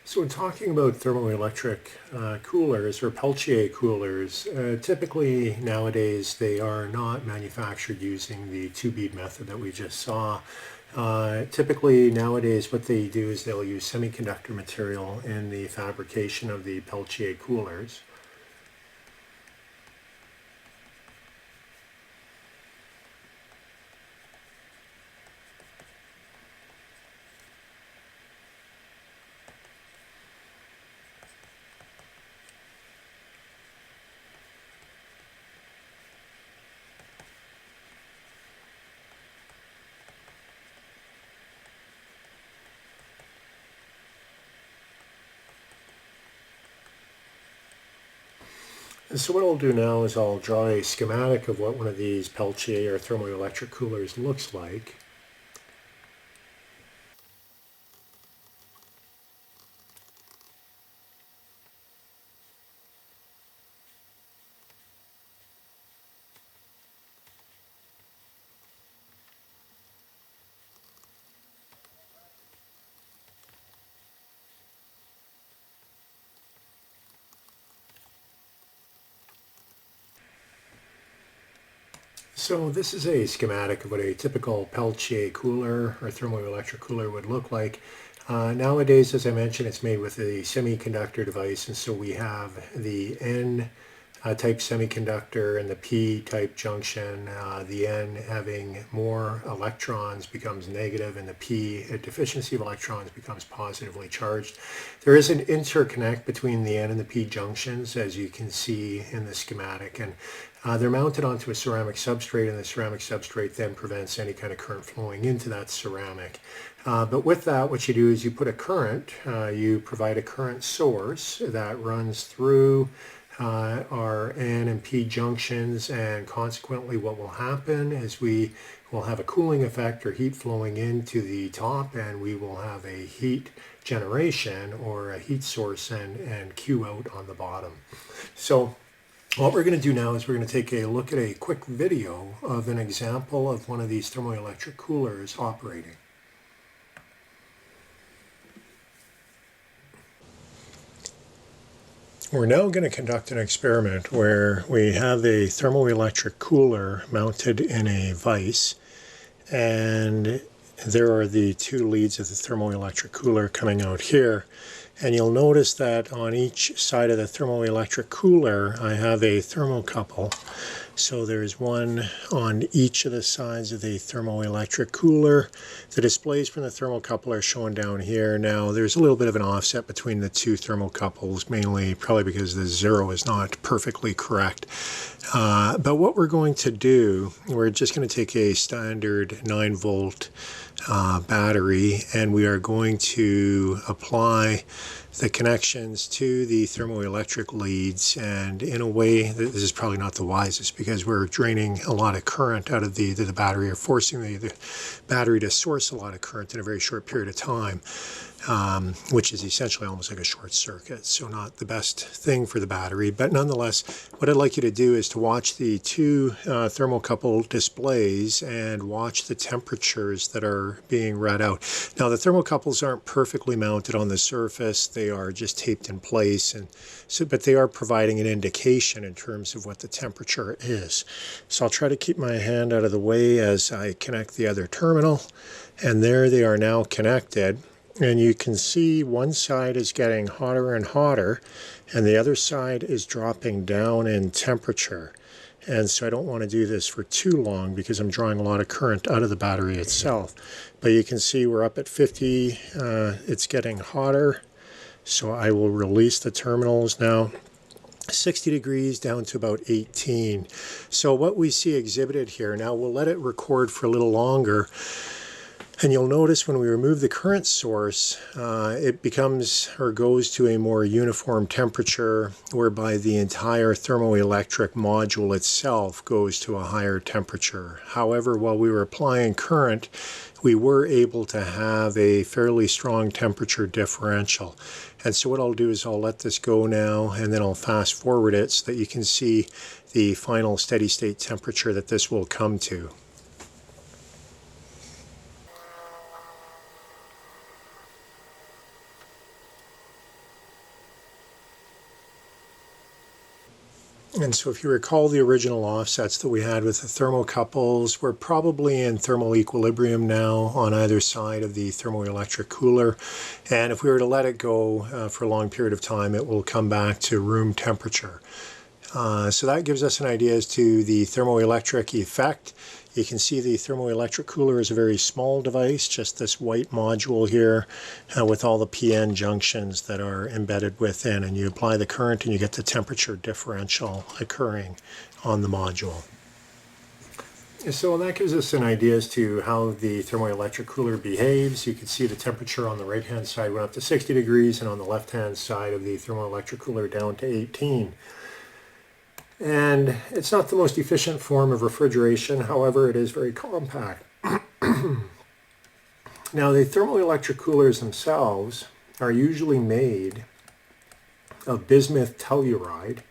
So when talking about thermoelectric coolers or Peltier coolers, typically nowadays they are not manufactured using the two-bead method that we just saw. Typically nowadays what they do is they'll use semiconductor material in the fabrication of the Peltier coolers. So what I'll do now is I'll draw a schematic of what one of these Peltier or thermoelectric coolers looks like. So this is a schematic of what a typical Peltier cooler or thermoelectric cooler would look like. Nowadays, as I mentioned, it's made with a semiconductor device, and so we have the N type semiconductor and the P type junction. The N having more electrons becomes negative, and the P, a deficiency of electrons, becomes positively charged. There is an interconnect between the N and the P junctions, as you can see in the schematic, and they're mounted onto a ceramic substrate, and the ceramic substrate then prevents any kind of current flowing into that ceramic. But with that, what you do is you put a current, you provide a current source that runs through our N and P junctions, and consequently what will happen is we will have a cooling effect or heat flowing into the top, and we will have a heat generation or a heat source and Q out on the bottom. So what we're going to do now is we're going to take a look at a quick video of an example of one of these thermoelectric coolers operating. We're now going to conduct an experiment where we have a thermoelectric cooler mounted in a vise, and there are the two leads of the thermoelectric cooler coming out here. And you'll notice that on each side of the thermoelectric cooler I have a thermocouple. So there's one on each of the sides of the thermoelectric cooler. The displays from the thermocouple are shown down here. Now there's a little bit of an offset between the two thermocouples, mainly probably because the zero is not perfectly correct. But what we're going to do, we're just going to take a standard 9-volt battery, and we are going to apply the connections to the thermoelectric leads, and in a way this is probably not the wisest because we're draining a lot of current out of the battery, or forcing the battery to source a lot of current in a very short period of time, which is essentially almost like a short circuit, so not the best thing for the battery. But nonetheless, what I'd like you to do is to watch the two thermocouple displays and watch the temperatures that are being read out. Now the thermocouples aren't perfectly mounted on the surface, they are just taped in place, and so, but they are providing an indication in terms of what the temperature is. So I'll try to keep my hand out of the way as I connect the other terminal, and there they are now connected. And you can see one side is getting hotter and hotter, and the other side is dropping down in temperature. And so I don't want to do this for too long because I'm drawing a lot of current out of the battery itself. But you can see we're up at 50, it's getting hotter. So I will release the terminals now. 60 degrees down to about 18. So what we see exhibited here, now we'll let it record for a little longer. And you'll notice when we remove the current source, it becomes or goes to a more uniform temperature, whereby the entire thermoelectric module itself goes to a higher temperature. However, while we were applying current, we were able to have a fairly strong temperature differential. And so what I'll do is I'll let this go now, and then I'll fast forward it so that you can see the final steady state temperature that this will come to. And so if you recall the original offsets that we had with the thermocouples, we're probably in thermal equilibrium now on either side of the thermoelectric cooler. And if we were to let it go for a long period of time, it will come back to room temperature. So that gives us an idea as to the thermoelectric effect. You can see the thermoelectric cooler is a very small device, just this white module here with all the PN junctions that are embedded within, and you apply the current and you get the temperature differential occurring on the module. So that gives us an idea as to how the thermoelectric cooler behaves. You can see the temperature on the right hand side went up to 60 degrees and on the left hand side of the thermoelectric cooler down to 18. And it's not the most efficient form of refrigeration, however, it is very compact. Now, the thermoelectric coolers themselves are usually made of bismuth telluride.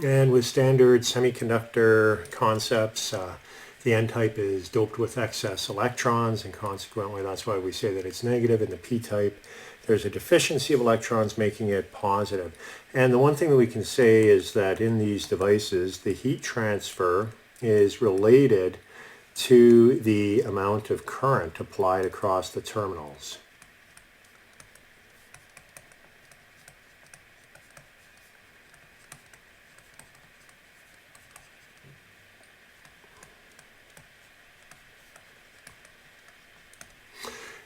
And with standard semiconductor concepts, the N-type is doped with excess electrons, and consequently that's why we say that it's negative. In the P-type, there's a deficiency of electrons making it positive. And the one thing that we can say is that in these devices, the heat transfer is related to the amount of current applied across the terminals.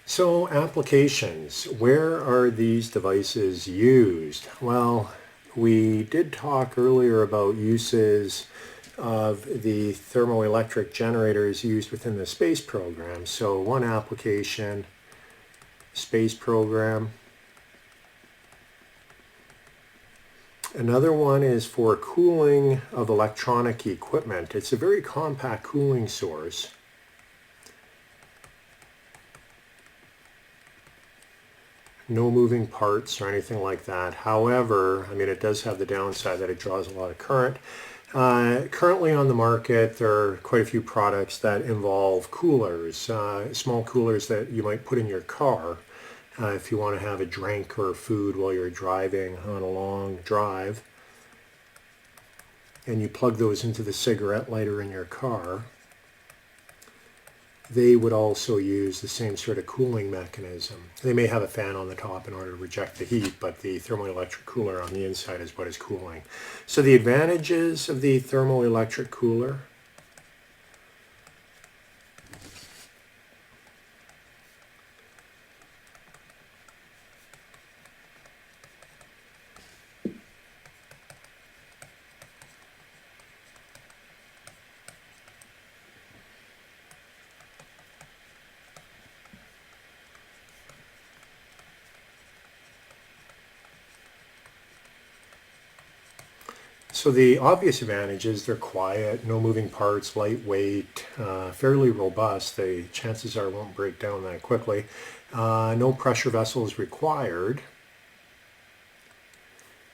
So applications, where are these devices used? Well, we did talk earlier about uses of the thermoelectric generators used within the space program. So one application, space program. Another one is for cooling of electronic equipment. It's a very compact cooling source. No moving parts or anything like that. However, I mean, it does have the downside that it draws a lot of current. Currently on the market, there are quite a few products that involve coolers, small coolers that you might put in your car if you want to have a drink or food while you're driving on a long drive. And you plug those into the cigarette lighter in your car. They would also use the same sort of cooling mechanism. They may have a fan on the top in order to reject the heat, but the thermoelectric cooler on the inside is what is cooling. So the advantages of the thermoelectric cooler: so the obvious advantages: they're quiet, no moving parts, lightweight, fairly robust. The chances are it won't break down that quickly. No pressure vessels required.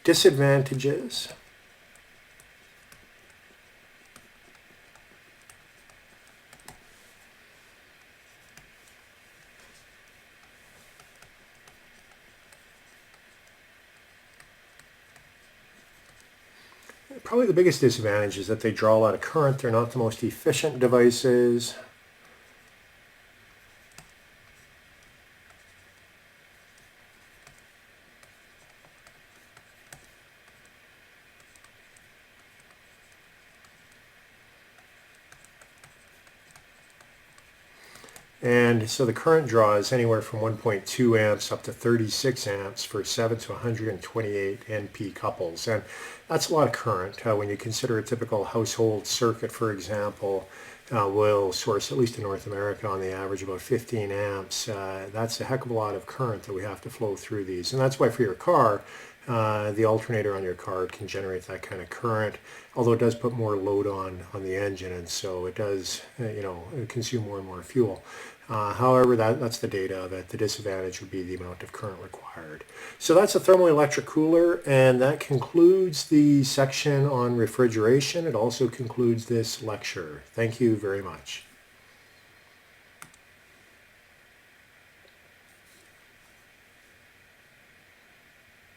Disadvantages: probably the biggest disadvantage is that they draw a lot of current. They're not the most efficient devices. And so the current draw is anywhere from 1.2 amps up to 36 amps for 7 to 128 NP couples. And that's a lot of current. When you consider a typical household circuit, for example, will source, at least in North America, on the average about 15 amps. That's a heck of a lot of current that we have to flow through these. And that's why for your car, the alternator on your car can generate that kind of current, although it does put more load on the engine, and so it does consume more and more fuel. However, that's the data of it. The disadvantage would be the amount of current required. So that's a thermoelectric cooler, and that concludes the section on refrigeration. It also concludes this lecture. Thank you very much.